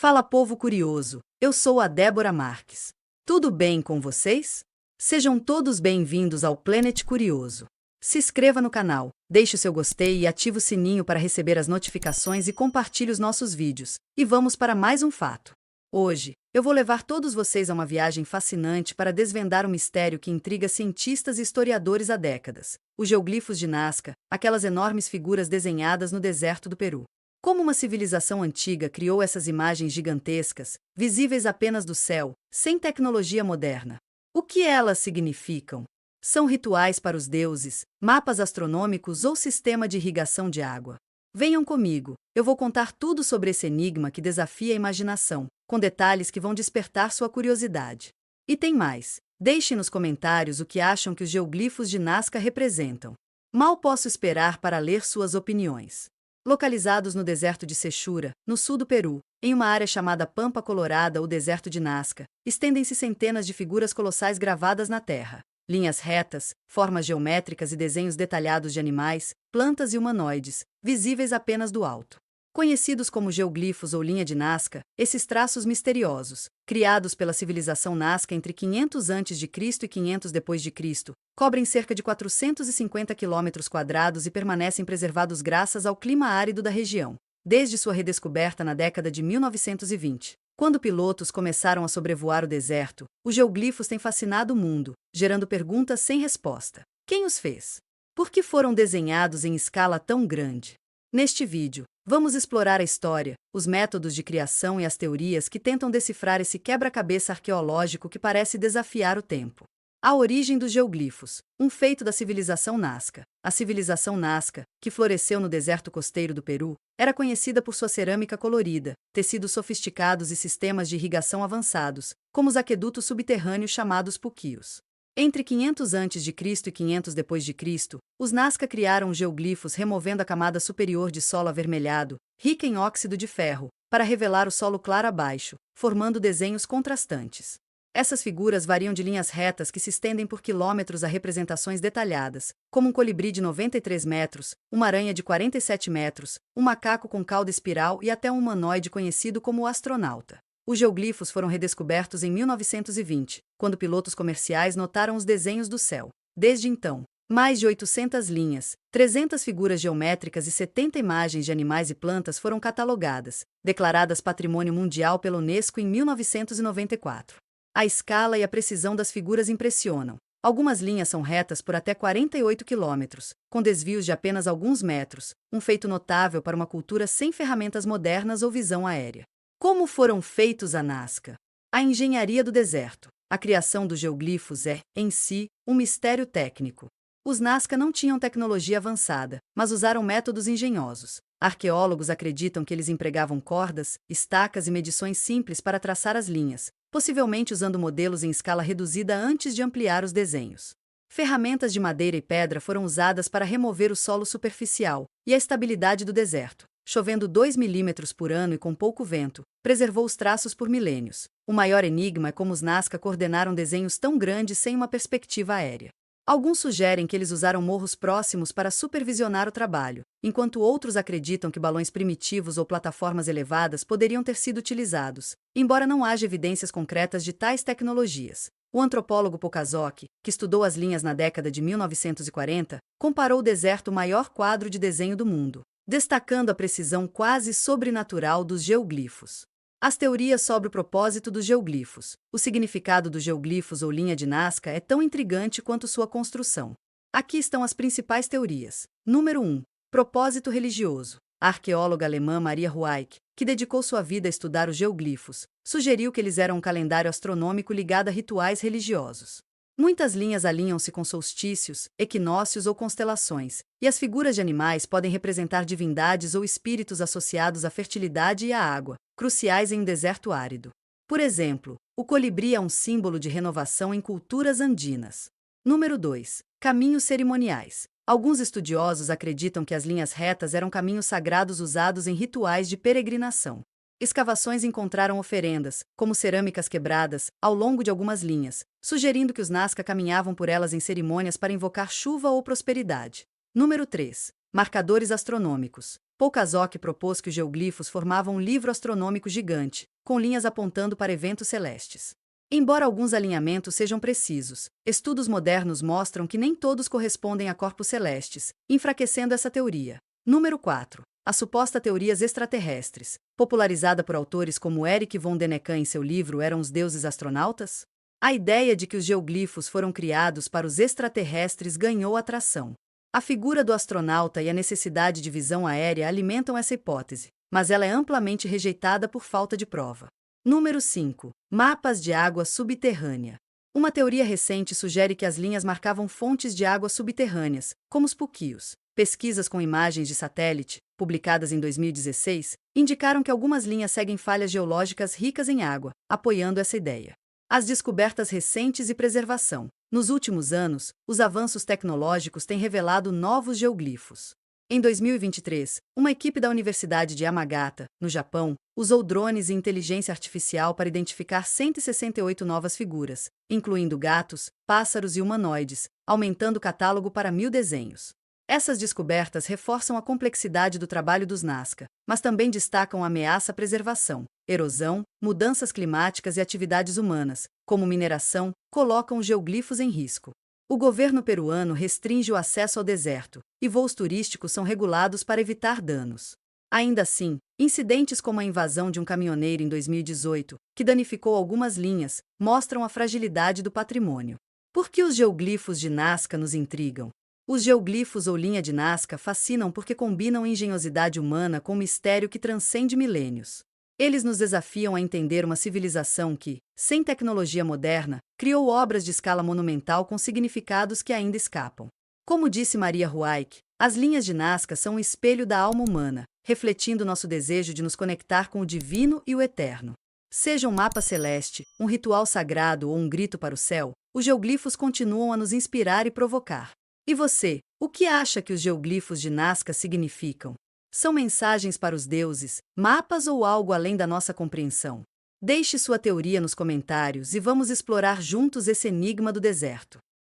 Fala, povo curioso! Eu sou a Débora Marques. Tudo bem com vocês? Sejam todos bem-vindos ao Planet Curioso. Se inscreva no canal, deixe o seu gostei e ative o sininho para receber as notificações e compartilhe os nossos vídeos. E vamos para mais um fato. Hoje, eu vou levar todos vocês a uma viagem fascinante para desvendar um mistério que intriga cientistas e historiadores há décadas: os geoglifos de Nazca, aquelas enormes figuras desenhadas no deserto do Peru. Como uma civilização antiga criou essas imagens gigantescas, visíveis apenas do céu, sem tecnologia moderna? O que elas significam? São rituais para os deuses, mapas astronômicos ou sistema de irrigação de água? Venham comigo, eu vou contar tudo sobre esse enigma que desafia a imaginação, com detalhes que vão despertar sua curiosidade. E tem mais, deixem nos comentários o que acham que os geoglifos de Nazca representam. Mal posso esperar para ler suas opiniões. Localizados no deserto de Sechura, no sul do Peru, em uma área chamada Pampa Colorada ou Deserto de Nazca, estendem-se centenas de figuras colossais gravadas na terra. Linhas retas, formas geométricas e desenhos detalhados de animais, plantas e humanoides, visíveis apenas do alto. Conhecidos como geoglifos ou linha de Nazca, esses traços misteriosos, criados pela civilização Nazca entre 500 a.C. e 500 d.C., cobrem cerca de 450 km² e permanecem preservados graças ao clima árido da região, desde sua redescoberta na década de 1920. Quando pilotos começaram a sobrevoar o deserto, os geoglifos têm fascinado o mundo, gerando perguntas sem resposta. Quem os fez? Por que foram desenhados em escala tão grande? Neste vídeo, vamos explorar a história, os métodos de criação e as teorias que tentam decifrar esse quebra-cabeça arqueológico que parece desafiar o tempo. A origem dos geoglifos, um feito da civilização Nazca. A civilização Nazca, que floresceu no deserto costeiro do Peru, era conhecida por sua cerâmica colorida, tecidos sofisticados e sistemas de irrigação avançados, como os aquedutos subterrâneos chamados puquios. Entre 500 a.C. e 500 d.C., os Nazca criaram os geoglifos removendo a camada superior de solo avermelhado, rica em óxido de ferro, para revelar o solo claro abaixo, formando desenhos contrastantes. Essas figuras variam de linhas retas que se estendem por quilômetros a representações detalhadas, como um colibri de 93 metros, uma aranha de 47 metros, um macaco com cauda espiral e até um humanoide conhecido como o astronauta. Os geoglifos foram redescobertos em 1920, quando pilotos comerciais notaram os desenhos do céu. Desde então, mais de 800 linhas, 300 figuras geométricas e 70 imagens de animais e plantas foram catalogadas, declaradas Patrimônio Mundial pela Unesco em 1994. A escala e a precisão das figuras impressionam. Algumas linhas são retas por até 48 quilômetros, com desvios de apenas alguns metros, um feito notável para uma cultura sem ferramentas modernas ou visão aérea. Como foram feitos a Nazca? A engenharia do deserto. A criação dos geoglifos é, em si, um mistério técnico. Os Nazca não tinham tecnologia avançada, mas usaram métodos engenhosos. Arqueólogos acreditam que eles empregavam cordas, estacas e medições simples para traçar as linhas, possivelmente usando modelos em escala reduzida antes de ampliar os desenhos. Ferramentas de madeira e pedra foram usadas para remover o solo superficial e a estabilidade do deserto. Chovendo 2 milímetros por ano e com pouco vento, preservou os traços por milênios. O maior enigma é como os Nazca coordenaram desenhos tão grandes sem uma perspectiva aérea. Alguns sugerem que eles usaram morros próximos para supervisionar o trabalho, enquanto outros acreditam que balões primitivos ou plataformas elevadas poderiam ter sido utilizados, embora não haja evidências concretas de tais tecnologias. O antropólogo Pokazok, que estudou as linhas na década de 1940, comparou o deserto ao maior quadro de desenho do mundo, destacando a precisão quase sobrenatural dos geoglifos. As teorias sobre o propósito dos geoglifos. O significado dos geoglifos ou linha de Nazca é tão intrigante quanto sua construção. Aqui estão as principais teorias. Número 1. Propósito religioso. A arqueóloga alemã Maria Rueck, que dedicou sua vida a estudar os geoglifos, sugeriu que eles eram um calendário astronômico ligado a rituais religiosos. Muitas linhas alinham-se com solstícios, equinócios ou constelações, e as figuras de animais podem representar divindades ou espíritos associados à fertilidade e à água, cruciais em um deserto árido. Por exemplo, o colibri é um símbolo de renovação em culturas andinas. Número 2. Caminhos cerimoniais. Alguns estudiosos acreditam que as linhas retas eram caminhos sagrados usados em rituais de peregrinação. Escavações encontraram oferendas, como cerâmicas quebradas, ao longo de algumas linhas, sugerindo que os Nazca caminhavam por elas em cerimônias para invocar chuva ou prosperidade. Número 3. Marcadores astronômicos. Pokazok propôs que os geoglifos formavam um livro astronômico gigante, com linhas apontando para eventos celestes. Embora alguns alinhamentos sejam precisos, estudos modernos mostram que nem todos correspondem a corpos celestes, enfraquecendo essa teoria. Número 4. A suposta teorias extraterrestres, popularizada por autores como Erich von Däniken em seu livro Eram os Deuses Astronautas? A ideia de que os geoglifos foram criados para os extraterrestres ganhou atração. A figura do astronauta e a necessidade de visão aérea alimentam essa hipótese, mas ela é amplamente rejeitada por falta de prova. Número 5. Mapas de água subterrânea. Uma teoria recente sugere que as linhas marcavam fontes de água subterrâneas, como os puquios. Pesquisas com imagens de satélite, publicadas em 2016, indicaram que algumas linhas seguem falhas geológicas ricas em água, apoiando essa ideia. As descobertas recentes e preservação. Nos últimos anos, os avanços tecnológicos têm revelado novos geoglifos. Em 2023, uma equipe da Universidade de Yamagata, no Japão, usou drones e inteligência artificial para identificar 168 novas figuras, incluindo gatos, pássaros e humanoides, aumentando o catálogo para 1.000 desenhos. Essas descobertas reforçam a complexidade do trabalho dos Nazca, mas também destacam a ameaça à preservação. Erosão, mudanças climáticas e atividades humanas, como mineração, colocam os geoglifos em risco. O governo peruano restringe o acesso ao deserto, e voos turísticos são regulados para evitar danos. Ainda assim, incidentes como a invasão de um caminhoneiro em 2018, que danificou algumas linhas, mostram a fragilidade do patrimônio. Por que os geoglifos de Nazca nos intrigam? Os geoglifos ou linha de Nazca fascinam porque combinam engenhosidade humana com um mistério que transcende milênios. Eles nos desafiam a entender uma civilização que, sem tecnologia moderna, criou obras de escala monumental com significados que ainda escapam. Como disse Maria Ruaich, as linhas de Nazca são um espelho da alma humana, refletindo nosso desejo de nos conectar com o divino e o eterno. Seja um mapa celeste, um ritual sagrado ou um grito para o céu, os geoglifos continuam a nos inspirar e provocar. E você, o que acha que os geoglifos de Nazca significam? São mensagens para os deuses, mapas ou algo além da nossa compreensão? Deixe sua teoria nos comentários e vamos explorar juntos esse enigma do deserto.